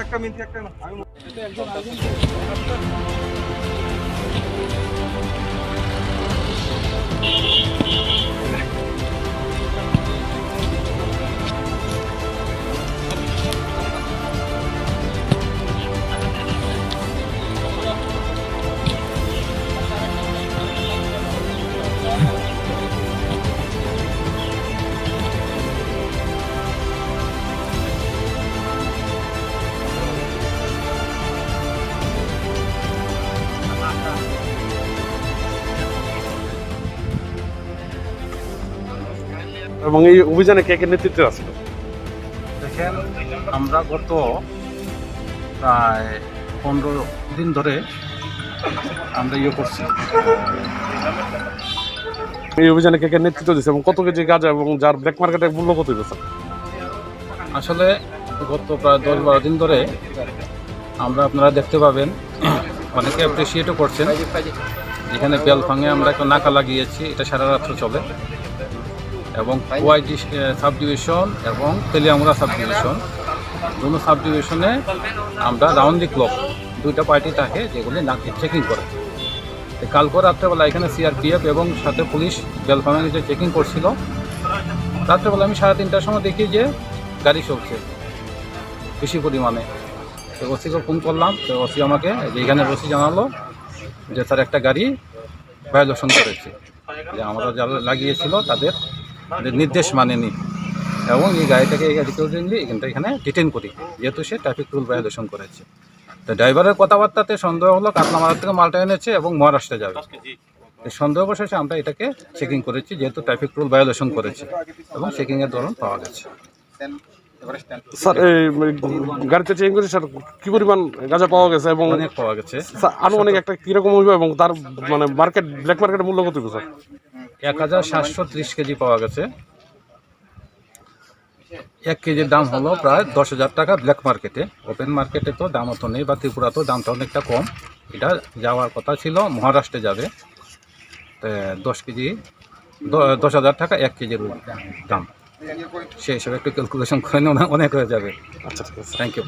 একটা মিনিট একটা না আমি এবং এই অভিযানে কে কে নেতৃত্বে আছে? দেখেন, আমরা গত প্রায় 15 দিন ধরে আমরা করছি। এই অভিযানে কে কে নেতৃত্ব দিচ্ছে এবং কত কেজি গাঁজা এবং যার ব্ল্যাক মার্কেটের মূল্য কত দিচ্ছে? আসলে গত প্রায় 10-12 দিন ধরে আমরা, আপনারা দেখতে পাবেন, অনেকে অ্যাপ্রিসিয়েটও করছেন। এখানে বেলফাঙে আমরা একটা নাকা লাগিয়েছি, এটা সারা রাত্র চলে, এবং ওয়াইডি সাব ডিভিশন এবং তেলিয়ামুড়া সাব ডিভিশন, দুটো সাব ডিভিশনে আমরা রাউন্ড দি ক্লক দুইটা পার্টি থাকে যেগুলি নাকি চেকিং করে। কালকে রাত্রেবেলা এখানে সিআরপিএফ এবং সাথে পুলিশ বেলফাঙে যে চেকিং করছিল, রাত্রেবেলা আমি 3:30টার সময় দেখি যে গাড়ি চলছে বেশি পরিমাণে। তো ওসিকে ফোন করলাম, তো ওসি আমাকে এইখানে ওসি জানালো যে স্যার একটা গাড়ি ভায়োলেশন করেছে, যে আমরা যারা লাগিয়েছিল তাদের নির্দেশ মানেনি, এবং এই গাড়িটাকে এখানে ডিটেন করি যেহেতু সে ট্রাফিক রুল ভায়োলেশন করেছে। তো ড্রাইভারের কথাবার্তাতে সন্দেহ হলো কাতলামারার থেকে মালটা এনেছে এবং মহারাষ্ট্রে যাবে। এই সন্দেহ বসেছে, আমরা এটাকে চেকিং করেছি যেহেতু ট্রাফিক রুল ভায়োলেশন করেছে, এবং চেকিংয়ের দরুন পাওয়া গেছে। স্যার এই গাড়িতে চেকিং করেছে স্যার, কি পরিমাণ গাঁজা পাওয়া গেছে এবং অনেক পাওয়া গেছে। আনুমানিক একটা কিরকম হইবে এবং তার মানে মার্কেট ব্ল্যাক মার্কেটের মূল্য কত স্যার? 1730 কেজি পাওয়া গেছে। 1 কেজির দাম হলো প্রায় 10,000 টাকা ব্ল্যাক মার্কেটে। ওপেন মার্কেটে তো দাম অত নেই, বা ত্রিপুরাতেও দামটা অনেকটা কম। এটা যাওয়ার কথা ছিল মহারাষ্ট্রে যাবে। তো 10 কেজি 10,000 টাকা 1 কেজির দাম, সেই হিসেবে একটু ক্যালকুলেশন করে অনেক হয়ে যাবে। আচ্ছা, ঠিক আছে, থ্যাংক ইউ।